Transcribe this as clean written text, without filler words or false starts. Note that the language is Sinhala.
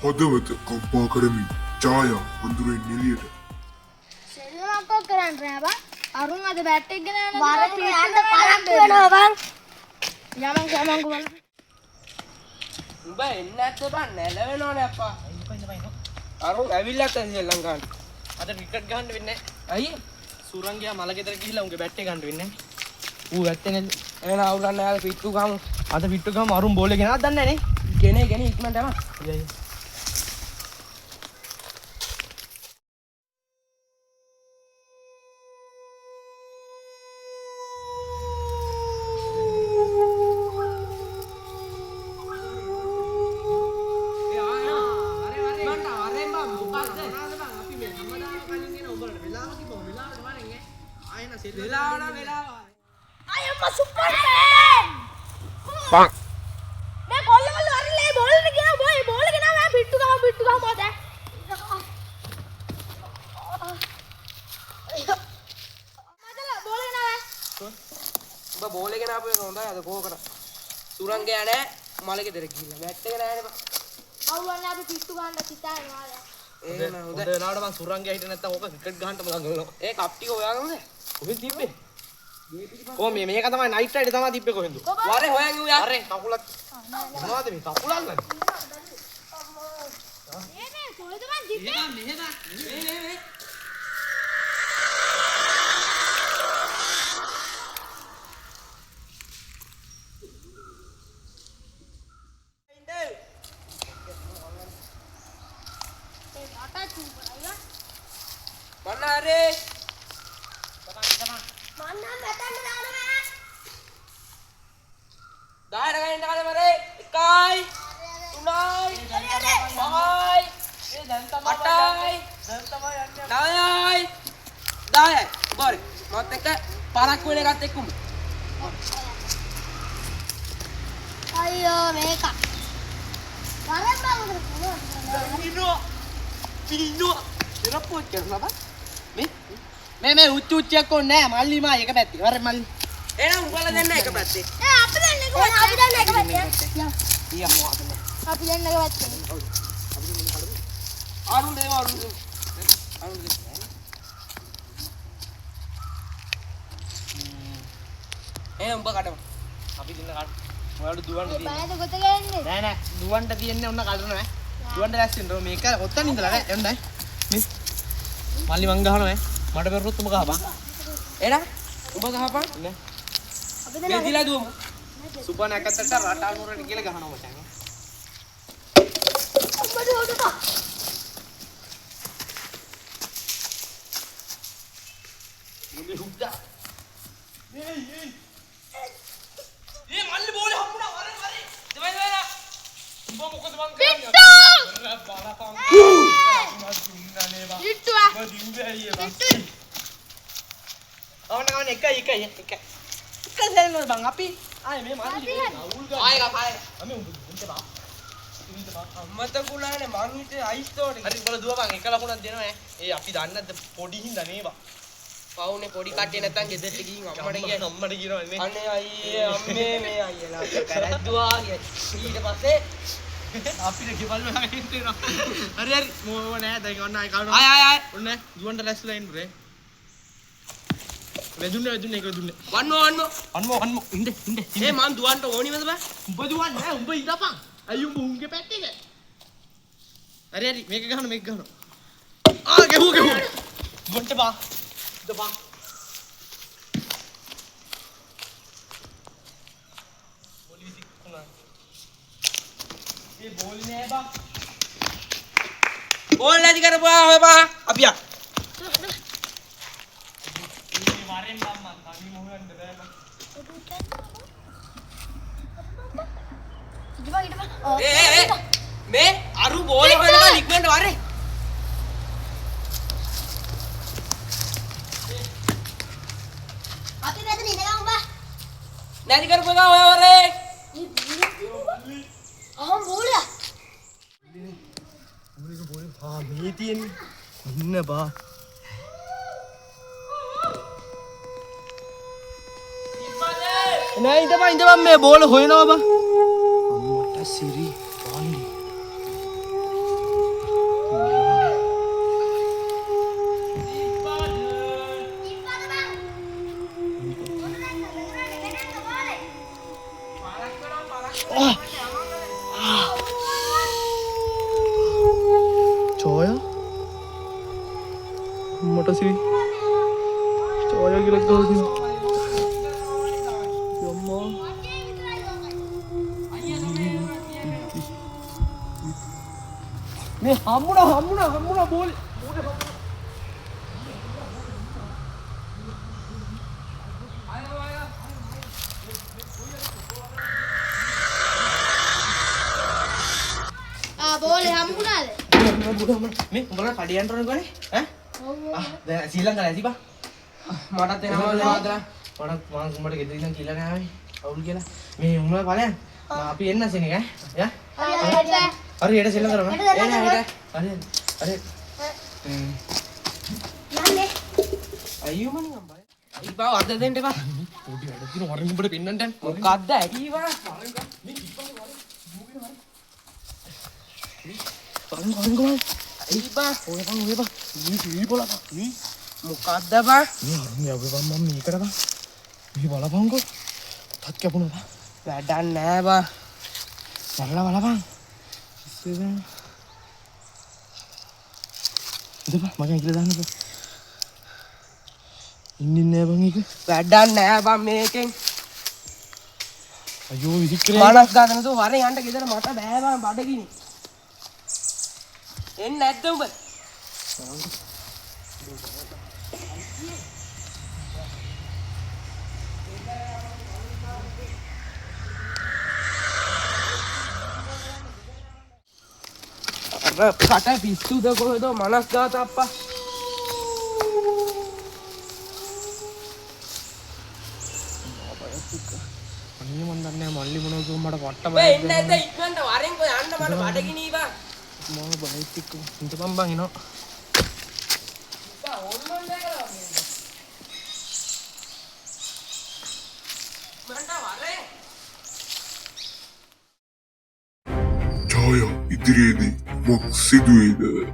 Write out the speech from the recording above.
හදවත කම්පා කරමින් ඡායා අඳුරෙන් එළියට. සෙල්ලමක් කරන්න බෑ. අරුන් අද බැට් එක ගෙන යනවා. වරෙන් යන්න පරක්කු වෙනවා බං. යමන් බලන්න. උඹ එන්න නැත්ද බං නැලවෙනවනේ අප්පා. අරුන් ඇවිල්ලා තැන් ශ්‍රී ලංකාවට. අද විකට් ගහන්න වෙන්නේ ඇයි? සුරංගයා මල ගෙදර ගිහිල්ලා උගේ බැට් එක ගන්න වෙන්නේ ඌ ඇත්තේ නේද එහෙනම් අවුරන්න යාල පිට්ටු ගමු. අද පිට්ටු ගම අරුන් බෝලේ ගෙනවත් දන්නේ නැහැ ගෙන ඉක්මනට යමු. නේ I am a Superman. පං मैं කොල්ලවල අරලේ බෝලෙට ගියා බෝයි බෝල ගෙනා මම පිට්ටු ගම මොකද? මදලා බෝල ගෙනා උඹ බෝලේ ගෙන ආපු එක හොඳයි අද කෝකට. සුරංගයා නෑ මල ගෙදර ගිහිල්ලා බැට් එක නෑනේ බං. අවුවන්නේ අපි පිට්ටු ගන්න සිතාගෙන වාලා. ඒක නෑ හොඳ හොඳයි. වෙලාවට මං සුරංගයා හිටියේ නැත්තම් ඕක විකට් ගහන්නම ළඟනවා ඒ කප් ටික හොයාගමුද? කොහෙද තිබ්බේ කො මේක තමයි නයිට් රයිඩ් තමයි තිබ්බේ කොහෙන්ද වරේ හොයන් යූ යා. අරේ කකුලක් මොනවද මේ කකුලල්ලන්නේ නේ කොහෙද මං දිත්තේ? මන්නාරේ මන්නම් මෙතන දානවා. 10ට ගනින්න කාලේ මරේ 1යි 3යි 5යි 8යි 9යි 10යි බෝරි මත් එක්ක පරක්කු වෙන එකත් එක්කම අයියෝ මේක. වරෙන් බලන්න. පින්නෝ ඉරප්පුවක් කරනවා බා මේ උච්චුච්චයක් ඕනේ නෑ මල්ලි මා එක පැත්තේ වරේ මල්ලි එහෙනම් උඹලා දෙන්න එක පැත්තේ අපි දැන් එක පැත්තේ. ඊයම වාදනේ අපි දැන් එක පැත්තේ. අරුන් දේව අරුන් උඹ කඩම අපි දින්න කාට ඔයාලට දුවන්න මේ තියෙන්නේ බයද ගොත ගන්නේ. නෑ නෑ දුවන්න තියෙන්නේ ඔන්න කලරන ඈ දුවන්න දැස් වෙන්න මේක ඔත්තන් ඉඳලා ඈ එන්නයි මේ මල්ලි මං ගහනවා ඈ මට පෙරුත් උඹ ගහපන් එහෙනම් උඹ ගහපන් නේ අපි දැන් මෙදිලා දුවමු සුබ නැකතට රටානුරට කියලා ගහනවා මචං අම්මඩ හොඩපා. මුලි හුද්දා ඒ මල්ලි බෝලේ හම්බුණා වරේ දෙවයි වෙලා උඹ මොකද මං පිට්ටු! බලපං පිට්ටුවා. පිට්ටු අවන එක සෙල්ලන බං අපි ආයේ මේ මල්ලි අවුල් ගන්න ආයෙ ගපාය අපි උඹ බා අම්මත කුලානේ මං හිතේ අයිස් තෝරේ හරි උඹලා දුවපන් එක ලකුණක් දෙනවා ඈ ඒ අපි දන්නේ නැද්ද පොඩි හින්දා නේවා පවුනේ පොඩි කට්ටිය නැත්තම් ගෙදරට ගිහින් අම්මට ගියා අම්මට කියනවා නේ අනේ අයියේ අම්මේ මේ අයියලා කරද්දුවා කිය. ඊට පස්සේ අපිට ගෙවල් වල හිටිනවා හරි මොව නෑ දැන් ඔන්න ආයි කවනවා ආය ඔන්න දුවන්න රැස්ලා ඉන්න බ්‍රේ වෙදුන්නේ ඒක දුන්නේ වන්නෝ ඉන්න ඒ මං දුවන්න ඕනිවද බෑ උඹ දුවන්නේ නෑ උඹ ඉඳපන් අයියෝ උඹ උන්ගේ පැත්තේ හරි මේක ගහනවා ගැහුව දුවන්න බා දපා බෝලි තික්ුණා ඒ බෝලි නෑ බා බෝල් නැති කරපුවා හොයපා අපි යා මේ වරෙන් බම්මන් තනි මොහොයන්ද බෑ බා ඒ මේ අරු බෝල් හොයනවා ඉක්මනට වරේ අපි මෙතන ඉඳලා උඹ. නැති කරපුවා හොය වරේ අහම් බෝලා. මේ තියෙන්නේ ඉන්න බා නෑ ඉඳපන් මේ බෝල හොයනවා බා අම්මට සිරි පාණ්ඩි sih. Coba gila gila. Yommo. Nih, hamuna bol. බෝලේ හම්බුණාද? මේ උඹලා කඩියන්ට ඕන ගනේ ඈ දැන් සීලං කරලා ඇති බා මටත් එනවා නේද මට උඹට ගෙදර ඉඳන් කියලා නෑ අවුල් කියලා මේ උඹලා ඵලයන් අපි එන්න සෙනෙක ඈ හරි හෙට සීලං කරමු එන්න හෙට හරි නන්නේ. අයියෝ මනින් අම්බා ඉබා වර්ධ දෙන්න එපා පොඩි වැඩ දින වරින් උඹට පෙන්නන්න දැන් මොකද්ද ඇකිවා Bang. Iba, oye bang. Ini bola bang. Ini mukada bang. Ini harusnya gue bang mami kira bang. Ini bola bang kok. Tat kya punya bang? Badan nih bang. Bola bang. Sih bang. Itu bang, makan kita dah nih. Ini nih bang itu. Badan nih bang making. Ayo, ini keren. Panas gak kan tuh warna yang ada kita mata beh bang, pada gini. එන්න නැද්ද උඹ? අර කට පිස්සුද කොහෙද මනස් ගාත අප්පා. අනේ මන් දන්නේ මල්ලි මොනවද මට වට බය. එන්න නැද්ද ඉක්මනට වරෙන් කො යන්න මට බඩගිනී බා. mau baik itu untuk bambang ini Cahaya idiriyedi. Bak sidueydi.